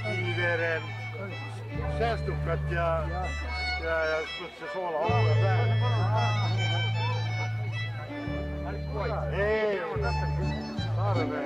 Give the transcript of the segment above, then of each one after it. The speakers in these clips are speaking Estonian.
Kiiveren säästukat ja se soola olla päälle. Ei, tarve.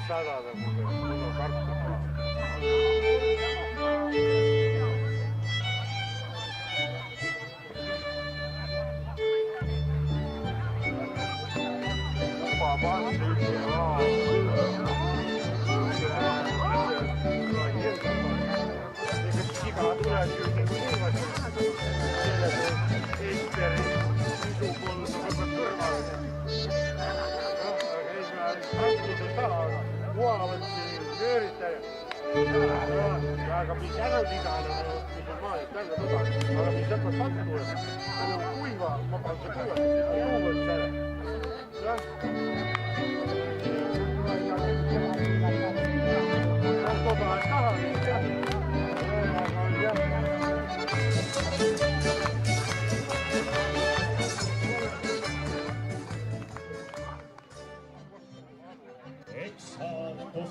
Sadada mulla karttu. Vaan syyksiä vaan. Eikä sikaa tulee syyksiä kuin ilmaisin. Siellä se Esperi isupollussa koko turvallinen. Muovavettiin pyörittäjä. Aika missä hän on lisäänä, missä maa ja tällä tota. Aika missä seppä sattuu. Hän on kuivaa, mä panen se kuivaa. Ja juuvet sälä. Katsotaan kahvia.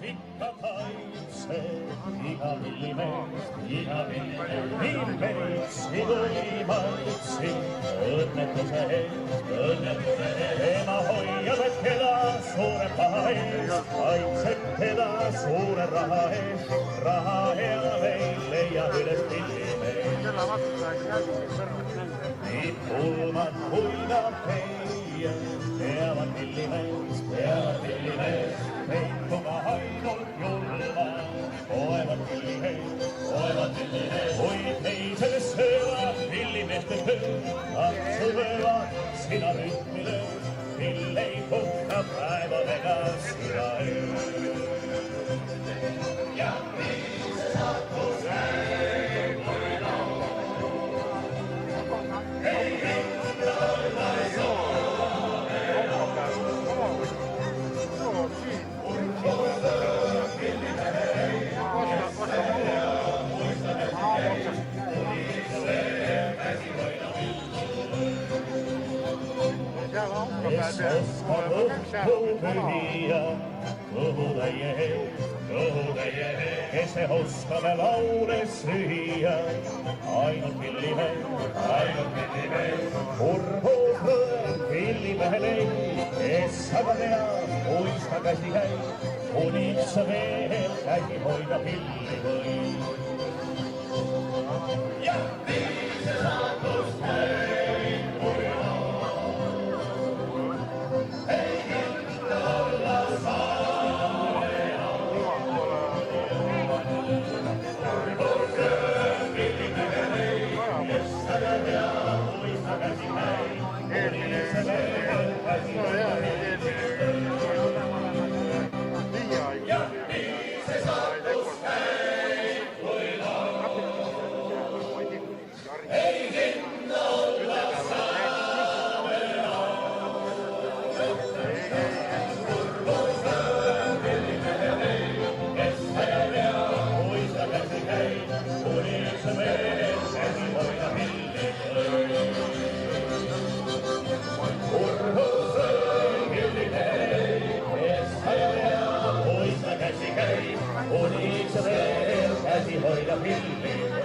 Ikka kaitsee, iga villimees, niin meitsi võimaitsi. Õnnetuse eest, ema hoiab keda suure paha eest, kaitseb keda suure raha eest. Raha hea meil leia üles villimees. Nii pulmad huidab meie, peavad villimees, peituga ainult julma. Oevad villimees, kuid teisele söövad villimeeste töö. Katsuvad sina rütmi löö, mille ei puhta päevadega sina öö. Ja nii see sattus käib, kui ei enda olla soove. Kes oskab õhku pühia, kõhu täie, kes oskab laule süüa, ainult villimees, kurbus rõõm villimehele, kes aga teab, kuis ta käsi käib, kuniks sa veel käsi hoida pilli võib. Ja nii see saatus käib, kui ei kinda olla saale kurbus rõõm villimehele, kes aga teab, kuis ta käsi käib, kuniks sa veel käsi hoida pilli võib. Ja nii see saatus käib, kui ei kinda olla saame kurbus rõõm villimehele, kes aga teab, kuis ta käsi käib, kuniks sa veel käsi hoida pilli võib. Kurbus rõõm villimehele, kes aga teab, kuis ta käsi käib, kuniks sa veel käsi hoida pilli võib.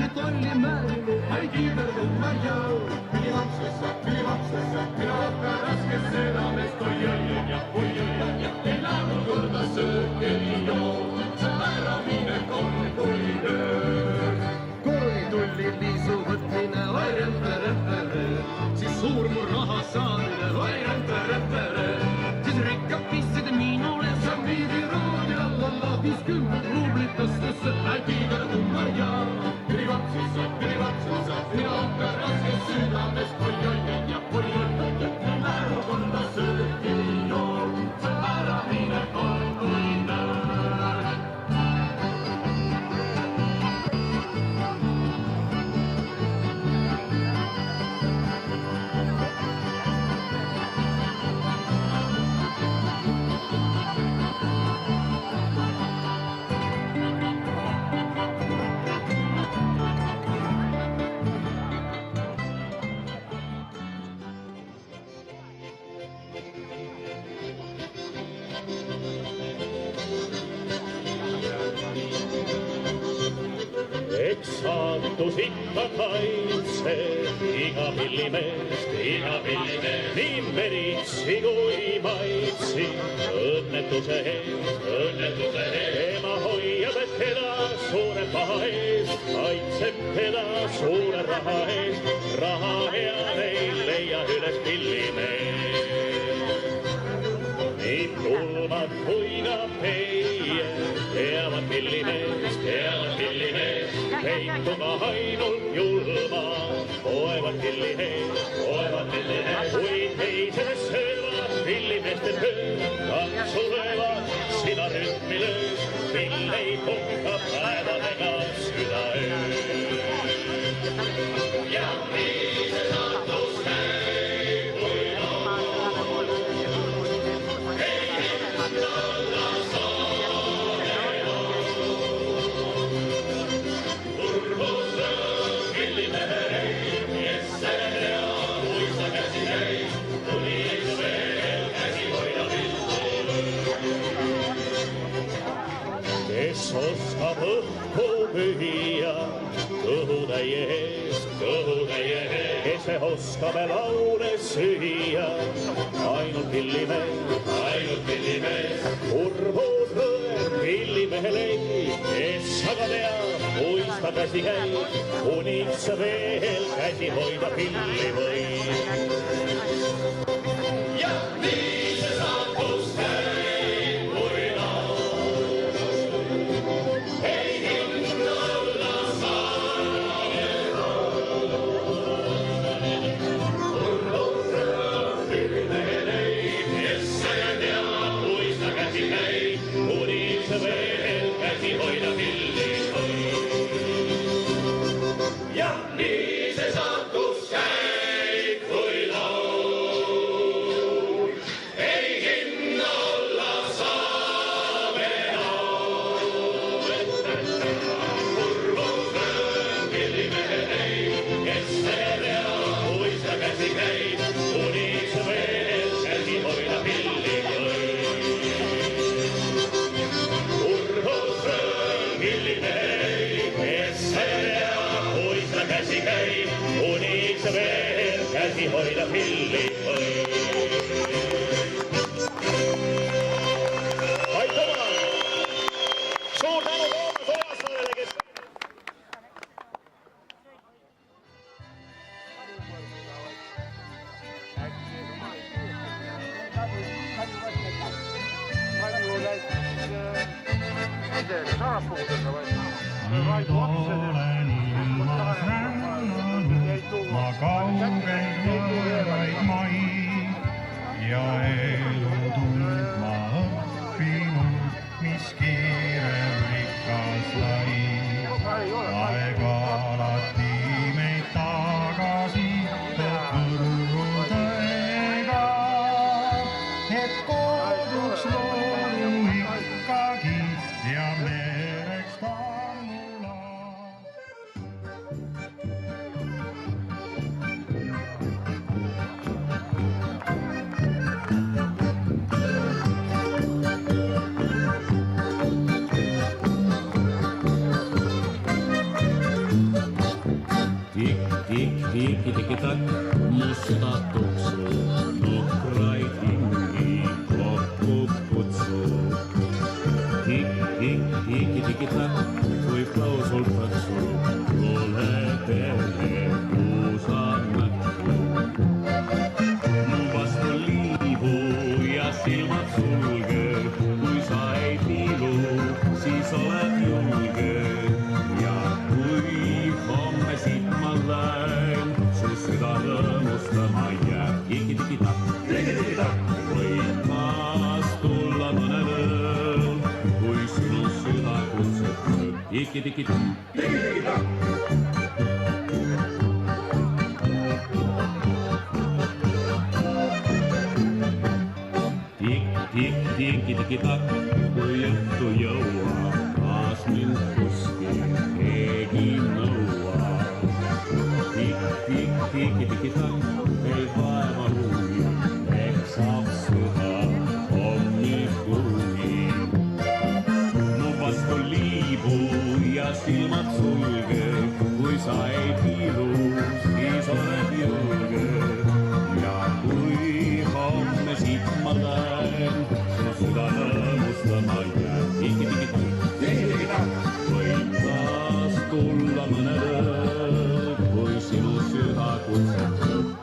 et olime, ei kiiverdumme ja pilipapsesse, mina hakka raske südamest, oi, ei läinud korda sööke nii joo, see äraminek on kui öö. Kooli tuli liisu võtmine, oi rämpere, siis suur mu raha saamine, oi rämpere, siis rikkad pistsid minule, sa viidi roodi alla, 50 rublit tõstesse, ei kiiverdumme ja pilipapsesse, mina hakka raske südamest, oi, ei läinud korda sööke nii joo, see äraminek on kui öö. Eks saatus ikka kaitseb iga pillimeest, nii meritsi kui maitsi. Õnnetuse eest, tema hoiab, et teda suure paha eest, kaitseb teda suure raha eest. Raha hea neil leia üles pillimeest. Nii pulmad kui ka peie teavad pillimeest, peituga ainult julma, poevad pillimees, kui teised söövad pillimeeste töö, kapsu löövad, sina rütmi löös, pill ei puhka päevadega südaöö. Ja nii see saatus käib, kui kes oskab õhku pühia kõhutäie eest, kes oskab laule süüa, ainult pillimees, kurbus rõõm pillimehel ei, kes aga teab, kuis ta käsi käib, kuniks veel käsi hoida pilli võib. Ja nii see saatus käib, kui käsi hoida pilli võib. Aitüma! Suur tänu Toomas Olassaarele, kes... Palju läks sarapuudega või? Nüüd olen ilmas rännanud ma kaugelt võõraid maid ja elu tundma õppinud, mis kiirem rikas lai. Aeg alati meid tagasi kõrvu tõega, et koduks loonu ikkagi ja mereks kannula. Tiki-tiki-tak, mu süda tuksuu, nukraid hingi kokku kutsuu. Tiki-tiki-tak, kui pausul paksuu, tule tehe puusa näkku. Mu vastu liibu ja silmad sulge, kui sa ei piilu, siis oled julge. Ja kui homme siit ma lähen, su süda rõõmustama jääb. Tiki-tiki-tak, võid taas tulla mõnel ööl, kui sinu süda kutsub. Tiki-tiki-tak. Tiki-tiki-tak, kui juttu jõua, taas mind kuskil keegi nõua. Tiki-tiki-tak, ei vaeva huvi, eksab süda hommikuni. Mu vastu liibu ja silmad sulge, kui sa ei piilu, siis oled julge. Ja kui homme siit ma lähen, su süda rõõmustama jääb. Tiki-tiki-tak, võin taas tulla mõnel ööl, kui sinu süda kutsub.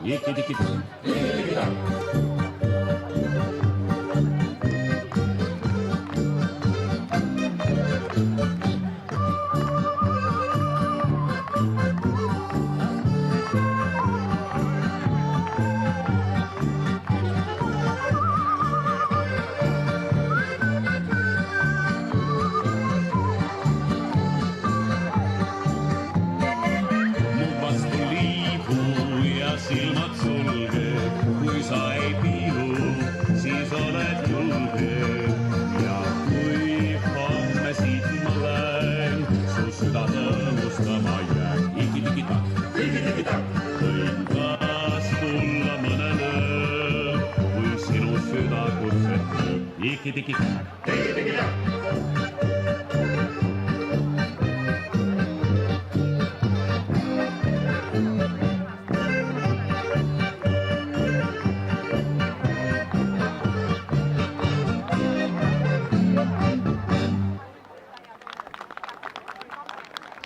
Tiki-tiki-tak. Silmad sulge, kui sa ei piilu, siis oled julge. Ja kui homme siit ma lähen, su süda rõõmustama jääb. Tiki-tiki-tak, võin taas tulla mõnel ööl, kui sinu süda kutsub. Tiki-tiki-tak.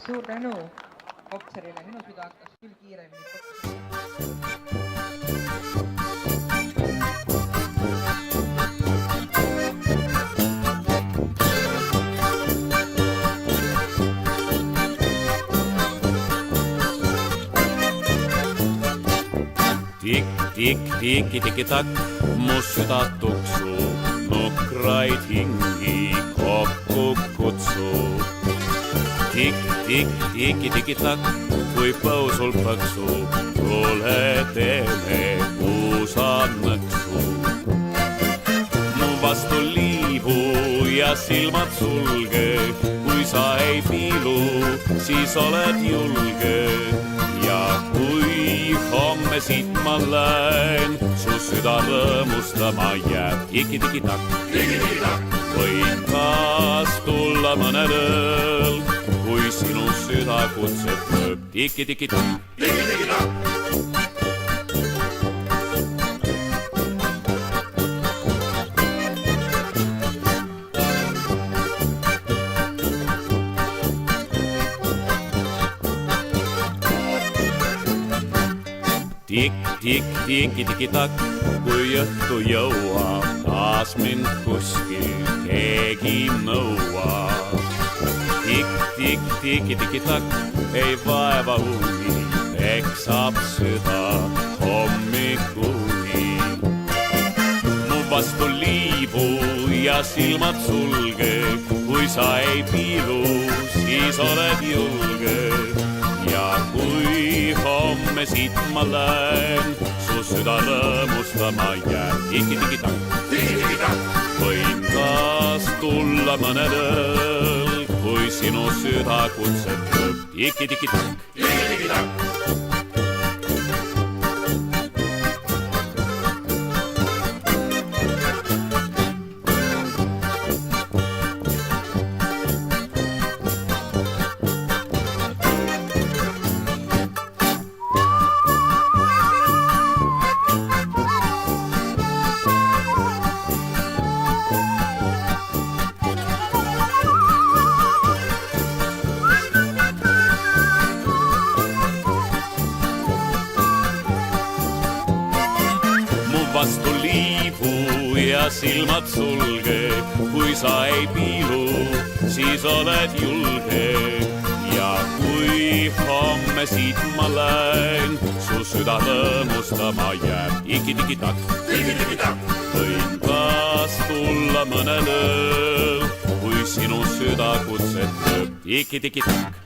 Suur tänu Koptserile, minu süda hakkas küll kiiremini kopsima. Tiki-tiki-tak, mu süda tuksuu, nukraid hingi kokku kutsuu. Tiki-tiki-tak, kui pausul paksuu, tule teeme puusa nõksu. Mu vastu liibu ja silmad sulge, kui sa ei piilu, siis oled julge. Ja kui homme siit ma lähen, su süda rõõmustama jääb. Tiki-tiki-tak, võin taas tulla mõnel ööl, kui sinu süda kutsub. Tiki-tiki-tak. Tiki-tiki-tak, kui õhtu jõua, taas mind kuskil keegi nõua. Tiki-tiki-tak, ei vaeva uni, eksab süda hommikuni. Mu vastu liibu ja silmad sulge, kui sa ei piilu, siis oled julge. Ja kui homme siit ma lähen, su süda rõõmustama jääb. Tiki-tiki-tak, võin taas tulla mõnel ööl, kui sinu süda kutsub. Tiki-tiki-tak. silmad sulge, kui sa ei piilu, siis oled julge. Ja kui homme siit ma lähen, su süda rõõmustama jääb. Iki-tiki-tak, võin taas tulla mõnel ööl, kui sinu süda kutset lööb. Iki-tiki-tak,